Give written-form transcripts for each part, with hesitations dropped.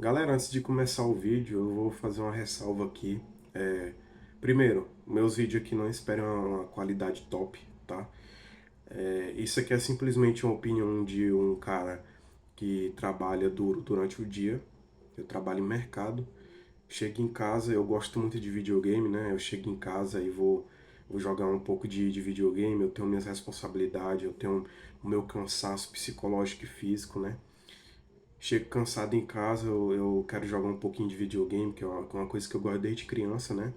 Galera, antes de começar o vídeo, eu vou fazer uma ressalva aqui. Primeiro, meus vídeos aqui não esperam uma qualidade top, tá? Isso aqui é simplesmente uma opinião de um cara que trabalha duro durante o dia. Eu trabalho em mercado. Chego em casa, eu gosto muito de videogame, né? Eu chego em casa e vou jogar um pouco de videogame. Eu tenho minhas responsabilidades, eu tenho o meu cansaço psicológico e físico, né? Chego cansado em casa, eu quero jogar um pouquinho de videogame, que é uma coisa que eu gosto desde criança, né?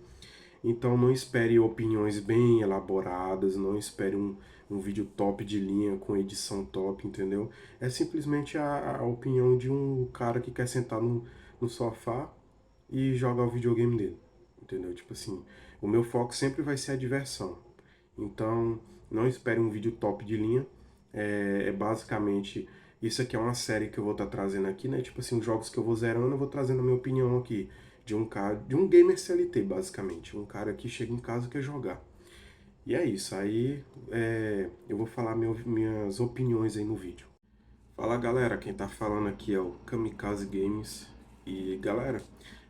Então não espere opiniões bem elaboradas, não espere um vídeo top de linha com edição top, entendeu? É simplesmente a opinião de um cara que quer sentar no sofá e jogar o videogame dele, entendeu? Tipo assim, o meu foco sempre vai ser a diversão. Então, não espere um vídeo top de linha. É basicamente, isso aqui é uma série que eu vou estar trazendo aqui, né? Tipo assim, os jogos que eu vou zerando, eu vou trazendo a minha opinião aqui. De um cara, de um gamer CLT, basicamente. Um cara que chega em casa e quer jogar. E é isso. Aí eu vou falar minhas opiniões aí no vídeo. Fala galera, quem tá falando aqui é o Kamikaze Games. E galera,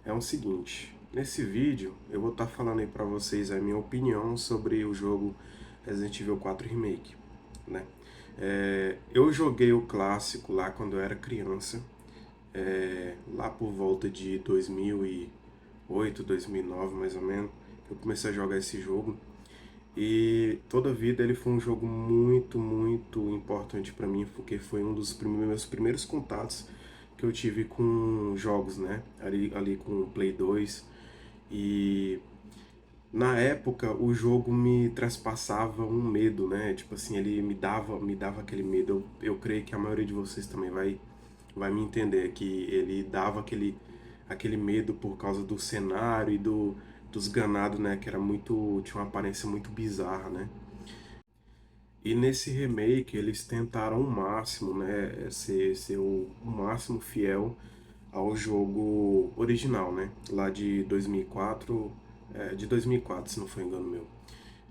é o seguinte, nesse vídeo eu vou estar falando aí pra vocês a minha opinião sobre o jogo Resident Evil 4 Remake, né? Eu joguei o clássico lá quando eu era criança, lá por volta de 2008, 2009 mais ou menos, que eu comecei a jogar esse jogo. E toda a vida ele foi um jogo muito, muito importante para mim, porque foi um dos meus primeiros contatos que eu tive com jogos, né? Ali com o Play 2. E na época o jogo me traspassava um medo, né? Tipo assim, ele me dava aquele medo. Eu creio que a maioria de vocês também vai me entender que ele dava aquele medo por causa do cenário e dos ganados, né? Que era muito, tinha uma aparência muito bizarra, né? E nesse remake eles tentaram o máximo, né? Ser o máximo fiel ao jogo original, né? Lá de 2004, de 2004, se não for engano meu.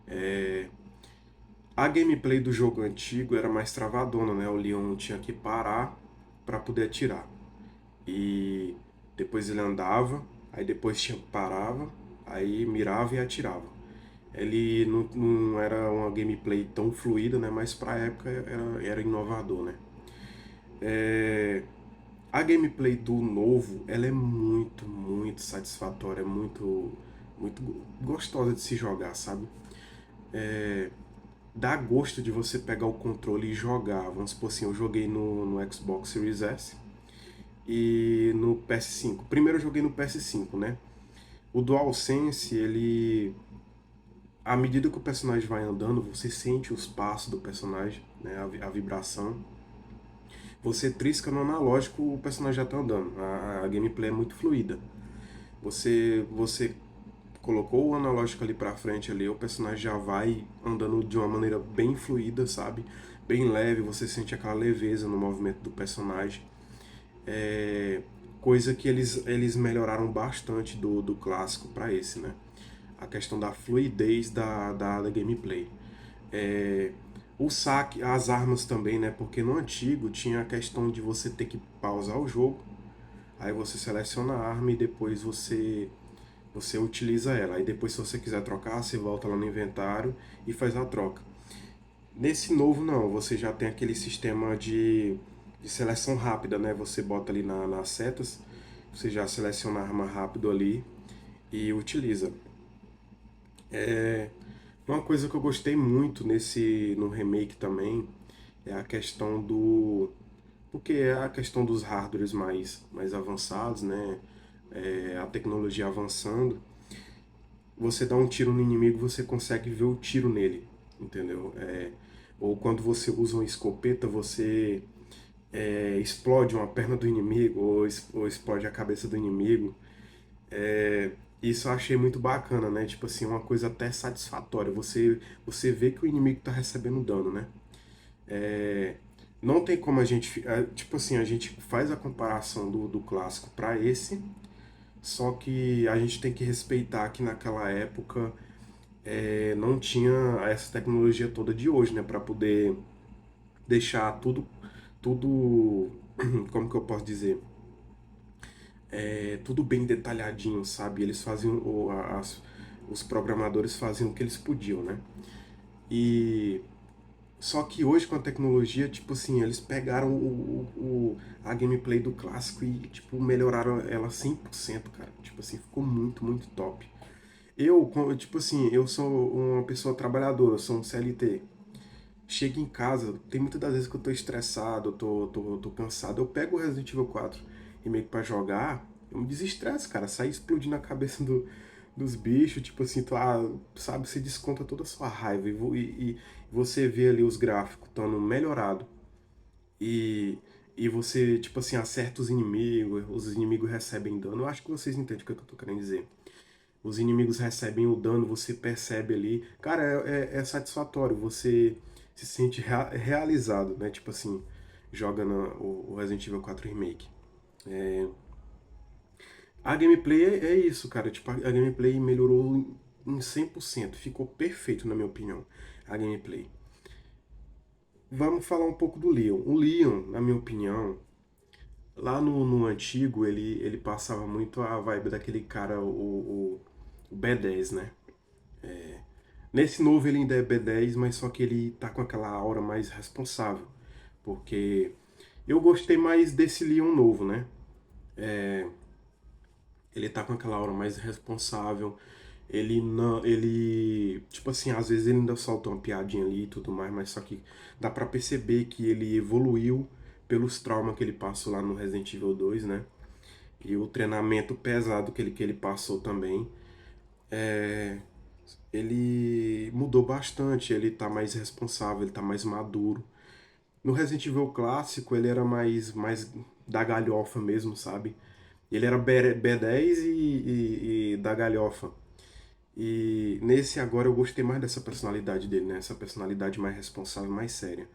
É, a gameplay do jogo antigo era mais travadona, né? O Leon tinha que parar para poder atirar. E depois ele andava, aí depois parava, aí mirava e atirava. Ele não era uma gameplay tão fluida, né? Mas pra época era inovador, né? É, a gameplay do novo, ela é muito, muito satisfatória, é muito gostosa de se jogar, sabe? Dá gosto de você pegar o controle e jogar. Vamos supor assim, eu joguei no Xbox Series S e no PS5. Primeiro eu joguei no PS5, né? O DualSense, ele à medida que o personagem vai andando, você sente os passos do personagem, né, a vibração. Você trisca no analógico, o personagem já está andando. A gameplay é muito fluida. Você colocou o analógico ali para frente ali, o personagem já vai andando de uma maneira bem fluida, sabe? Bem leve, você sente aquela leveza no movimento do personagem. É, coisa que eles melhoraram bastante do clássico para esse, né? A questão da fluidez da gameplay. É, o saque, as armas também, né? Porque no antigo tinha a questão de você ter que pausar o jogo, aí você seleciona a arma e depois você utiliza ela. Aí depois, se você quiser trocar, você volta lá no inventário e faz a troca. Nesse novo não, você já tem aquele sistema de seleção rápida, né? Você bota ali nas setas, você já seleciona a arma rápido ali e utiliza. Uma coisa que eu gostei muito no remake também é a questão porque é a questão dos hardwares mais avançados, né? A tecnologia avançando. Você dá um tiro no inimigo, você consegue ver o tiro nele, entendeu? Ou quando você usa uma escopeta, você explode uma perna do inimigo ou explode a cabeça do inimigo. Isso eu achei muito bacana, né? Tipo assim, uma coisa até satisfatória. Você vê que o inimigo tá recebendo dano, né? É, não tem como a gente. Tipo assim, a gente faz a comparação do clássico para esse, só que a gente tem que respeitar que naquela época não tinha essa tecnologia toda de hoje, né? Para poder deixar tudo. Como que eu posso dizer? tudo bem detalhadinho, sabe? Eles faziam, os programadores faziam o que eles podiam, né? E só que hoje com a tecnologia, tipo assim, eles pegaram a gameplay do clássico e, tipo, melhoraram ela 100%, cara. Tipo assim, ficou muito, muito top. Tipo assim, eu sou uma pessoa trabalhadora, eu sou um CLT. Chego em casa, tem muitas das vezes que eu tô estressado, tô cansado, eu pego o Resident Evil 4 e meio que pra jogar, eu me desestresso, cara, sai explodindo a cabeça dos bichos, tipo assim, sabe, você desconta toda a sua raiva e você vê ali os gráficos estando melhorado e, e você, tipo assim, acerta os inimigos recebem dano, eu acho que vocês entendem o que eu tô querendo dizer. Os inimigos recebem o dano, você percebe ali. Cara, é satisfatório, você se sente realizado, né? Tipo assim, joga o Resident Evil 4 Remake. A gameplay é isso, cara. Tipo, a gameplay melhorou em 100%. Ficou perfeito, na minha opinião, a gameplay. Vamos falar um pouco do Leon. O Leon, na minha opinião, lá no antigo, ele passava muito a vibe daquele cara, o B10, né? Nesse novo ele ainda é B10, mas só que ele tá com aquela aura mais responsável. Porque eu gostei mais desse Leon novo, né? Ele tá com aquela aura mais responsável. Ele não. Ele. Tipo assim, às vezes ele ainda solta uma piadinha ali e tudo mais, mas só que dá pra perceber que ele evoluiu pelos traumas que ele passou lá no Resident Evil 2, né? E o treinamento pesado que ele passou também. Ele mudou bastante, ele tá mais responsável, ele tá mais maduro. No Resident Evil clássico, ele era mais da galhofa mesmo, sabe? Ele era B10 e da galhofa. E nesse agora eu gostei mais dessa personalidade dele, né? Essa personalidade mais responsável, mais séria.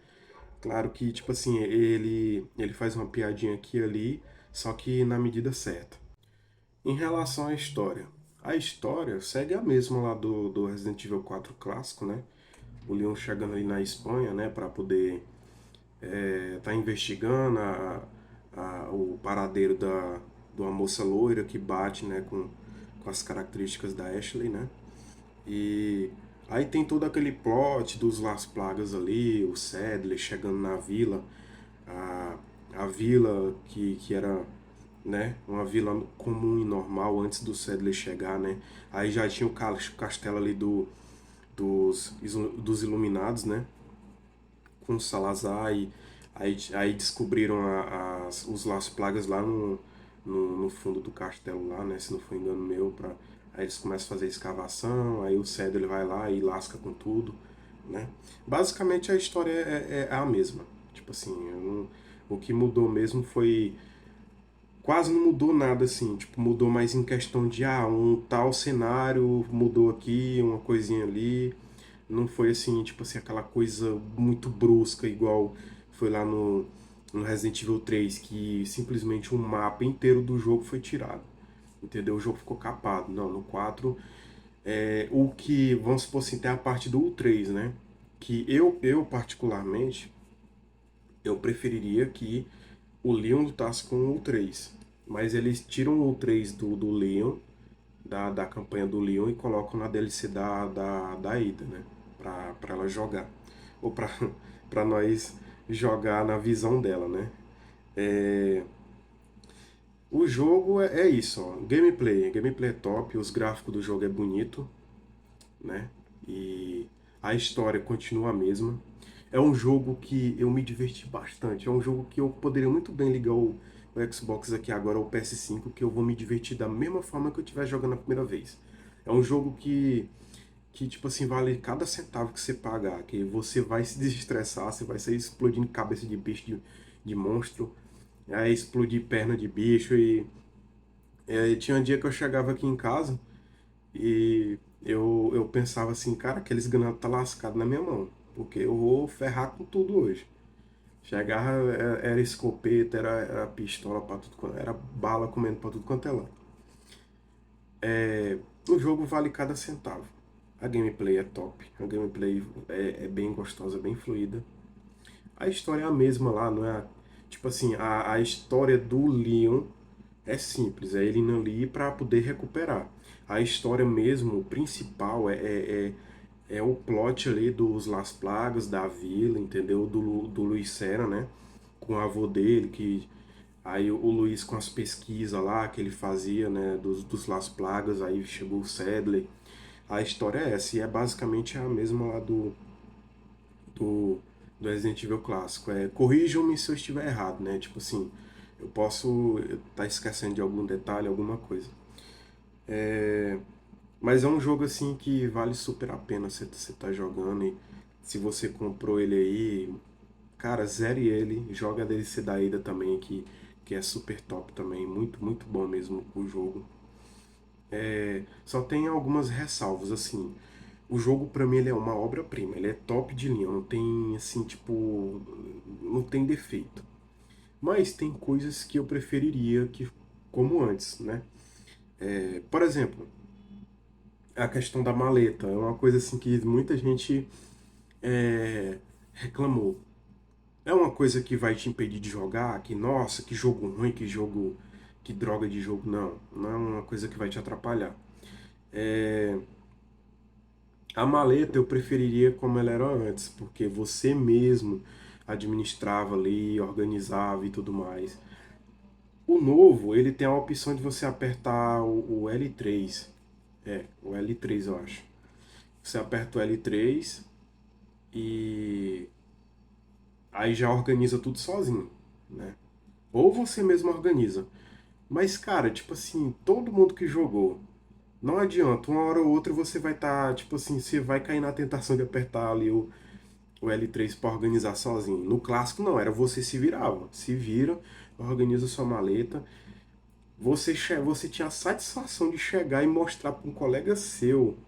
Claro que, tipo assim, ele faz uma piadinha aqui e ali, só que na medida certa. Em relação à história, a história segue a mesma lá do Resident Evil 4 clássico, né? O Leon chegando ali na Espanha, né, para poder tá investigando o paradeiro de uma moça loira que bate, né, com as características da Ashley, né? E aí tem todo aquele plot dos Las Plagas ali, o Sadler chegando na vila, a, a vila que era, né, uma vila comum e normal antes do Sadler chegar, né? Aí já tinha o castelo ali dos Iluminados, né? Com o Salazar e aí descobriram os Las Plagas lá no fundo do castelo lá, né? Se não for engano meu, aí eles começam a fazer escavação, aí o Cedro ele vai lá e lasca com tudo, né? Basicamente a história é a mesma. Tipo assim, o que mudou mesmo foi quase não mudou nada assim, tipo, mudou mais em questão de um tal cenário mudou aqui, uma coisinha ali. Não foi assim, tipo assim, aquela coisa muito brusca, igual foi lá no Resident Evil 3, que simplesmente um mapa inteiro do jogo foi tirado. Entendeu? O jogo ficou capado. Não, no 4, o que, vamos supor assim, tem a parte do U3, né? Que eu particularmente, eu preferiria que o Leon lutasse com o U3. Mas eles tiram o U3 do Leon, da campanha do Leon, e colocam na DLC da Ada, né? Pra ela jogar. Ou pra, pra nós jogar na visão dela, né? É, o jogo é isso, ó. Gameplay é top, os gráficos do jogo é bonito, né? E a história continua a mesma. É um jogo que eu me diverti bastante. É um jogo que eu poderia muito bem ligar o Xbox aqui agora, o PS5, que eu vou me divertir da mesma forma que eu estiver jogando a primeira vez. É um jogo que tipo assim, vale cada centavo que você pagar, que você vai se desestressar, você vai sair explodindo cabeça de bicho, de monstro, aí explodir perna de bicho tinha um dia que eu chegava aqui em casa e eu pensava assim, cara, aqueles granadas tá lascado na minha mão, porque eu vou ferrar com tudo hoje. Chegava, era escopeta, era pistola pra tudo, era bala comendo pra tudo quanto é lado. O jogo vale cada centavo. A gameplay é top, a gameplay é bem gostosa, bem fluida. A história é a mesma lá, não é? Tipo assim, a história do Leon é simples, é ele indo ali para poder recuperar. A história mesmo, o principal, é o plot ali dos Las Plagas, da vila, entendeu? Do Luiz Sera, né? Com o avô dele, que aí o Luiz com as pesquisas lá que ele fazia, né? Dos Las Plagas, aí chegou o Sadler. A história é essa, e é basicamente a mesma lá do, do Resident Evil clássico. Corrijam-me se eu estiver errado, né? Tipo assim, eu posso estar esquecendo de algum detalhe, alguma coisa. Mas é um jogo assim que vale super a pena você tá jogando. E se você comprou ele aí, cara, zere ele. Joga a DLC da Ada também, que é super top também. Muito, muito bom mesmo o jogo. Só tem algumas ressalvas, assim. O jogo, pra mim, ele é uma obra-prima. Ele é top de linha. Não tem, assim, tipo... Não tem defeito. Mas tem coisas que eu preferiria que como antes, né? Por exemplo, a questão da maleta. É uma coisa, assim, que muita gente reclamou. É uma coisa que vai te impedir de jogar, que, nossa, que jogo ruim, que jogo... Que droga de jogo. Não, não é uma coisa que vai te atrapalhar. A maleta eu preferiria como ela era antes, porque você mesmo administrava ali, organizava e tudo mais. O novo, ele tem a opção de você apertar o L3. O L3 eu acho. Você aperta o L3 e aí já organiza tudo sozinho, né? Ou você mesmo organiza. Mas, cara, tipo assim, todo mundo que jogou, não adianta, uma hora ou outra você vai estar, tipo assim, você vai cair na tentação de apertar ali o L3 para organizar sozinho. No clássico não, era você se virava. Se vira, organiza sua maleta. Você tinha a satisfação de chegar e mostrar para um colega seu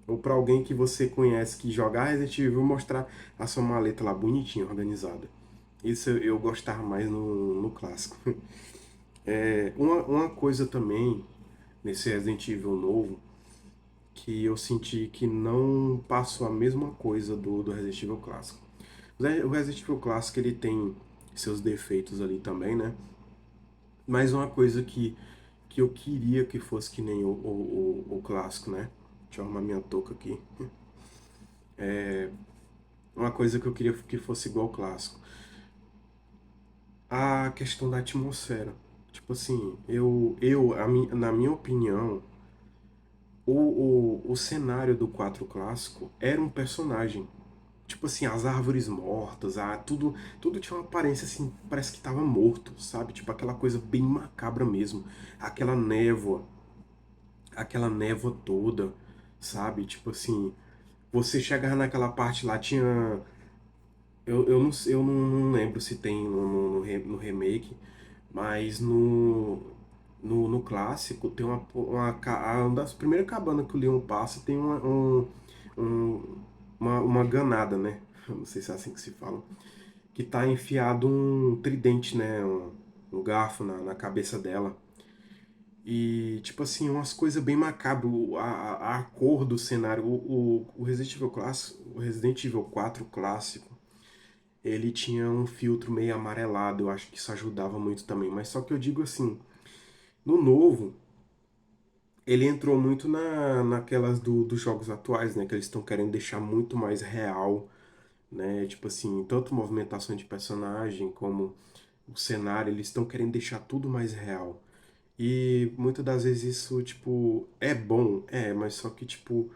ou para alguém que você conhece que jogar Resident Evil, mostrar a sua maleta lá bonitinha, organizada. Isso eu gostava mais no clássico. Uma coisa também nesse Resident Evil novo que eu senti que não passou a mesma coisa do Resident Evil clássico. O Resident Evil clássico ele tem seus defeitos ali também, né? Mas uma coisa que eu queria que fosse que nem o clássico, né? Deixa eu arrumar minha touca aqui. Uma coisa que eu queria que fosse igual ao clássico. A questão da atmosfera. Tipo assim, na minha opinião, o cenário do 4 clássico era um personagem. Tipo assim, as árvores mortas, tudo tinha uma aparência assim, parece que tava morto, sabe? Tipo aquela coisa bem macabra mesmo. Aquela névoa, aquela névoa toda, sabe? Tipo assim, você chegar naquela parte lá, tinha. Eu não lembro se tem no remake, mas no clássico tem uma das primeiras cabanas que o Leon passa tem um- uma ganada, né? Não sei se é assim que se fala. Que tá enfiado um tridente, né? Um garfo na cabeça dela. E, tipo assim, umas coisas bem macabras. A cor do cenário. O Resident Evil clássico, o Resident Evil 4 clássico, ele tinha um filtro meio amarelado. Eu acho que isso ajudava muito também. Mas só que eu digo assim, no novo, ele entrou muito naquelas dos jogos atuais, né? Que eles estão querendo deixar muito mais real, né? Tipo assim, tanto movimentação de personagem como o cenário, eles estão querendo deixar tudo mais real. E muitas das vezes isso, tipo, é bom, mas só que, tipo,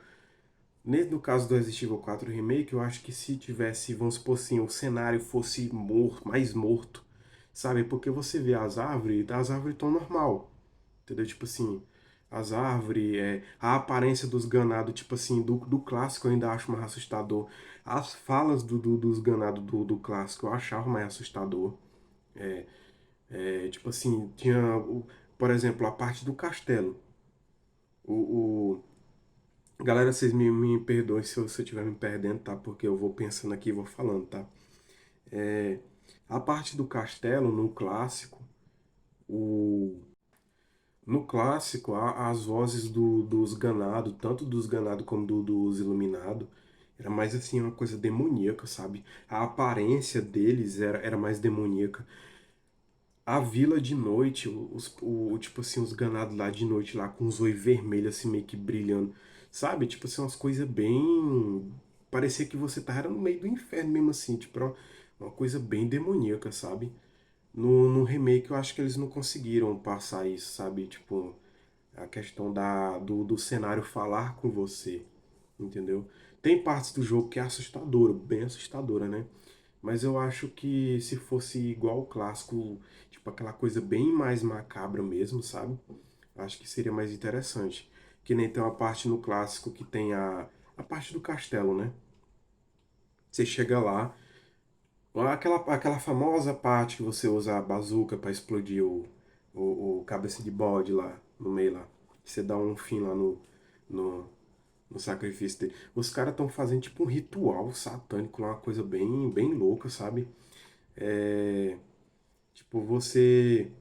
no caso do Resident Evil 4 Remake, eu acho que se tivesse, vamos supor assim, o cenário fosse morto, mais morto, sabe? Porque você vê as árvores estão normal, entendeu? Tipo assim, as árvores, a aparência dos ganados, tipo assim, do clássico eu ainda acho mais assustador. As falas dos ganados do clássico eu achava mais assustador. Tipo assim, tinha, por exemplo, a parte do castelo. O, Galera, vocês me perdoem se eu estiver me perdendo, tá? Porque eu vou pensando aqui e vou falando, tá? É, a parte do castelo, o, no clássico, as vozes dos ganados, tanto dos ganados como dos iluminados, era mais assim, uma coisa demoníaca, sabe? A aparência deles era mais demoníaca. A vila de noite, tipo assim, os ganados lá de noite, lá com os olhos vermelhos, assim, meio que brilhando, sabe? Tipo assim, umas coisas bem. Parecia que você tava era no meio do inferno mesmo, assim, tipo, era uma coisa bem demoníaca, sabe? No remake eu acho que eles não conseguiram passar isso, sabe? Tipo, a questão do cenário falar com você, entendeu? Tem partes do jogo que é assustadora, bem assustadora, né? Mas eu acho que se fosse igual o clássico, tipo aquela coisa bem mais macabra mesmo, sabe? Acho que seria mais interessante. Que nem tem uma parte no clássico que tem a parte do castelo, né? Você chega lá, aquela famosa parte que você usa a bazuca para explodir o cabeça de bode lá no meio lá. Você dá um fim lá no, no sacrifício dele. Os caras estão fazendo tipo um ritual satânico lá, uma coisa bem louca, sabe? É, tipo, você.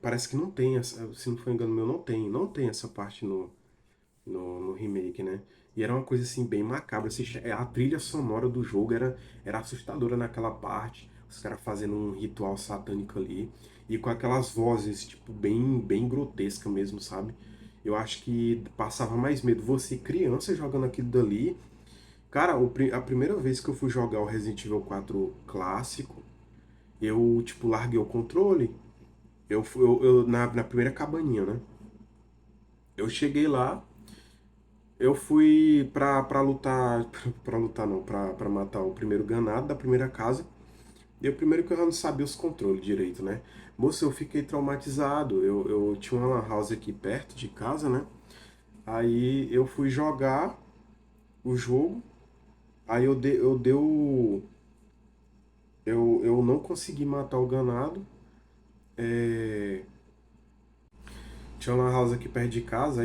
Parece que não tem, se não for engano meu, não tem essa parte no remake, né? E era uma coisa assim bem macabra. A trilha sonora do jogo era assustadora naquela parte. Os caras fazendo um ritual satânico ali. E com aquelas vozes, tipo, bem grotesca mesmo, sabe? Eu acho que passava mais medo. Você, criança, jogando aquilo dali. Cara, a primeira vez que eu fui jogar o Resident Evil 4 clássico, eu, tipo, larguei o controle. Na primeira cabaninha, né? Eu cheguei lá, eu fui pra lutar, pra lutar não, pra matar o primeiro ganado da primeira casa. E o primeiro que eu já não sabia os controles direito, né? Moço, eu fiquei traumatizado. Eu tinha uma lan house aqui perto de casa, né? Aí eu fui jogar o jogo, aí eu não consegui matar o ganado. É, tinha uma lan house aqui perto de casa,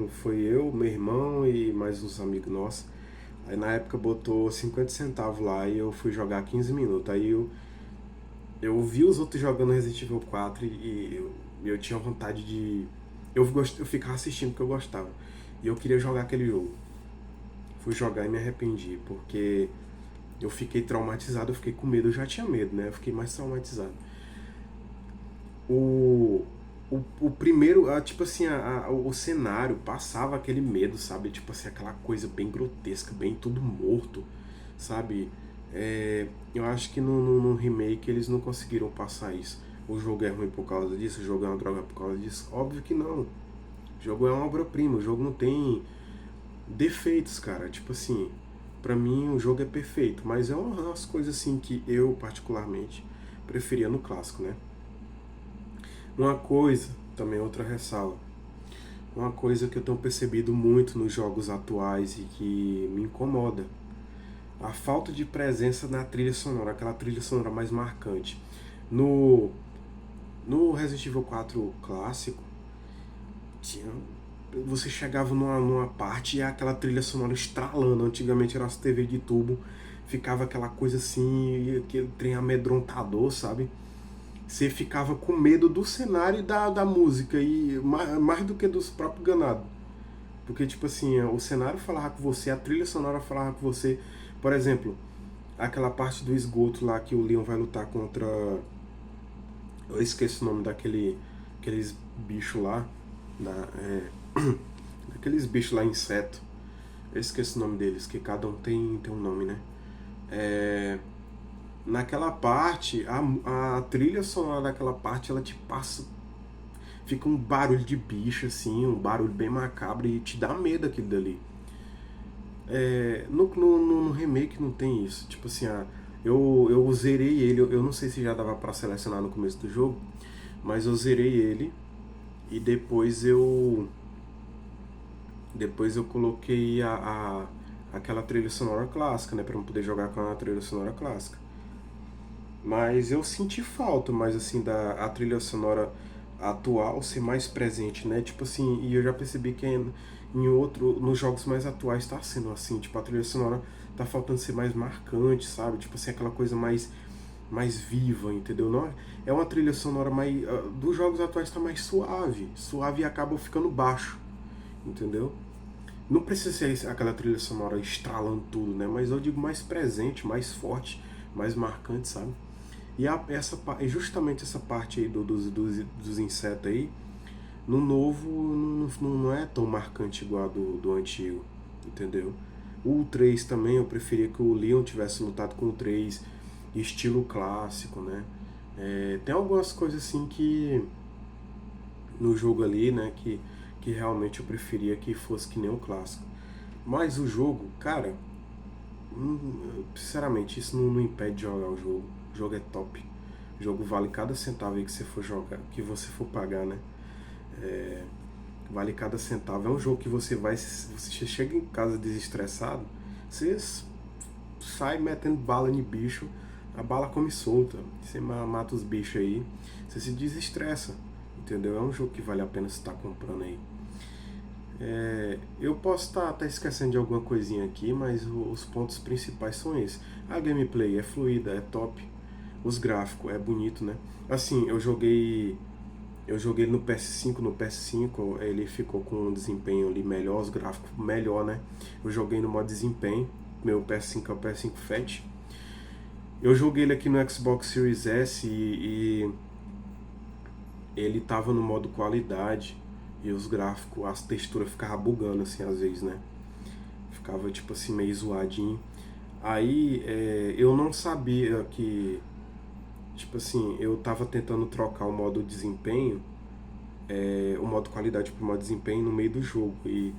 foi eu, meu irmão e mais uns amigos nossos. Aí na época botou 50 centavos lá e eu fui jogar 15 minutos. Aí eu vi os outros jogando Resident Evil 4 e eu tinha vontade de. Eu ficava assistindo porque eu gostava. E eu queria jogar aquele jogo. Fui jogar e me arrependi, porque eu fiquei traumatizado, eu fiquei com medo, eu já tinha medo, né? Eu fiquei mais traumatizado. O, o primeiro, tipo assim, o cenário passava aquele medo, sabe? Tipo assim, aquela coisa bem grotesca, bem tudo morto, sabe? Eu acho que no remake eles não conseguiram passar isso. O jogo é ruim por causa disso, o jogo é uma droga por causa disso. Óbvio que não. O jogo é uma obra-prima, o jogo não tem defeitos, cara. Tipo assim, pra mim o jogo é perfeito, mas é uma das coisas assim que eu particularmente preferia no clássico, né? Uma coisa, também outra ressalva, uma coisa que eu tenho percebido muito nos jogos atuais e que me incomoda, a falta de presença na trilha sonora, aquela trilha sonora mais marcante. No, no Resident Evil 4 clássico, tinha, você chegava numa parte e aquela trilha sonora estralando. Antigamente era as TV de tubo, ficava aquela coisa assim, aquele trem amedrontador, sabe? Você ficava com medo do cenário e da música, e mais do que dos próprios ganados. Porque, tipo assim, o cenário falava com você, a trilha sonora falava com você. Por exemplo, aquela parte do esgoto lá que o Leon vai lutar contra. Eu esqueço o nome aqueles bichos lá. Aqueles bichos lá, inseto. Eu esqueço o nome deles, que cada um tem um nome, né? Naquela parte, a trilha sonora daquela parte, ela te passa. Fica um barulho de bicho, assim, um barulho bem macabro e te dá medo aquilo dali. No remake não tem isso. Tipo assim, eu zerei ele, eu não sei se já dava pra selecionar no começo do jogo, mas eu zerei ele e depois eu coloquei aquela trilha sonora clássica, né, pra eu poder jogar com a trilha sonora clássica. Mas eu senti falta, mais assim, a trilha sonora atual ser mais presente, né? Tipo assim, e eu já percebi que nos jogos mais atuais tá sendo assim, tipo, a trilha sonora tá faltando ser mais marcante, sabe? Tipo assim, aquela coisa mais viva, entendeu? Não é uma trilha sonora mais dos jogos atuais tá mais suave e acaba ficando baixo, entendeu? Não precisa ser aquela trilha sonora estralando tudo, né? Mas eu digo mais presente, mais forte, mais marcante, sabe? E justamente essa parte aí dos insetos aí, no novo não é tão marcante igual a do antigo, entendeu? O 3 também, eu preferia que o Leon tivesse lutado com o 3 estilo clássico, né? Tem algumas coisas assim que no jogo ali, né, que realmente eu preferia que fosse que nem o clássico. Mas o jogo, cara, sinceramente, isso não impede de jogar o jogo. O jogo é top. O jogo vale cada centavo aí que você for jogar, que você for pagar, né? Vale cada centavo. É um jogo que você chega em casa desestressado, você sai metendo bala em bicho, a bala come solta. Você mata os bichos aí, você se desestressa, entendeu? É um jogo que vale a pena você estar comprando aí. Eu posso estar esquecendo de alguma coisinha aqui, mas os pontos principais são esses. A gameplay é fluida, é top. Os gráficos é bonito, né? Assim, eu joguei no PS5, ele ficou com um desempenho ali melhor, os gráficos melhor, né? Eu joguei no modo desempenho, meu PS5 é o PS5 Fat. Eu joguei ele aqui no Xbox Series S e ele tava no modo qualidade e os gráficos, as texturas ficavam bugando assim às vezes, né? Ficava tipo assim meio zoadinho. Aí eu não sabia que, tipo assim, eu tava tentando trocar o modo desempenho, o modo qualidade pro modo desempenho no meio do jogo. E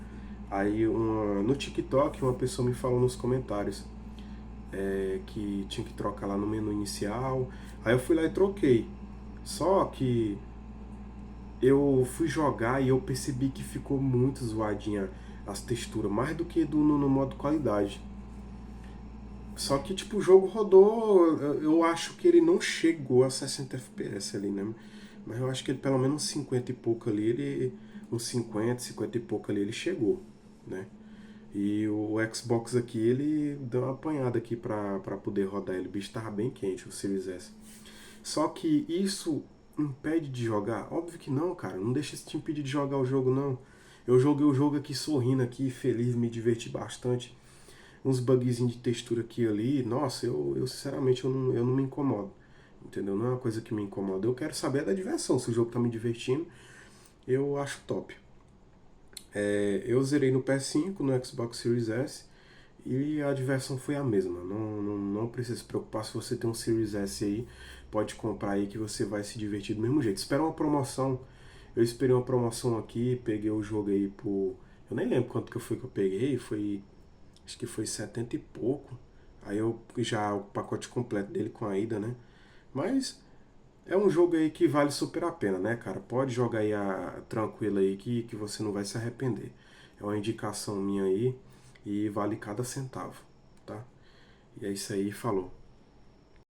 aí no TikTok uma pessoa me falou nos comentários que tinha que trocar lá no menu inicial. Aí eu fui lá e troquei. Só que eu fui jogar e eu percebi que ficou muito zoadinha as texturas, mais do que no modo qualidade. Só que, tipo, o jogo rodou, eu acho que ele não chegou a 60 FPS ali, né? Mas eu acho que ele pelo menos uns 50 e pouco ali, uns 50 e pouco ali, ele chegou, né? E o Xbox aqui, ele deu uma apanhada aqui pra poder rodar ele. O bicho tava bem quente, o Series S. Só que isso impede de jogar? Óbvio que não, cara. Não deixa isso te impedir de jogar o jogo, não. Eu joguei o jogo aqui sorrindo aqui, feliz, me diverti bastante. Uns bugzinhos de textura aqui e ali. Nossa, eu sinceramente eu não me incomodo. Entendeu? Não é uma coisa que me incomoda. Eu quero saber da diversão. Se o jogo tá me divertindo, eu acho top. Eu zerei no PS5, no Xbox Series S. E a diversão foi a mesma. Não precisa se preocupar se você tem um Series S aí. Pode comprar aí que você vai se divertir do mesmo jeito. Espera uma promoção. Eu esperei uma promoção aqui, peguei o jogo aí por. Eu nem lembro quanto que foi que eu peguei. Acho que foi 70 e pouco. Aí eu já o pacote completo dele com a ida, né? Mas é um jogo aí que vale super a pena, né, cara? Pode jogar aí tranquilo aí que você não vai se arrepender. É uma indicação minha aí e vale cada centavo, tá? E é isso aí, falou.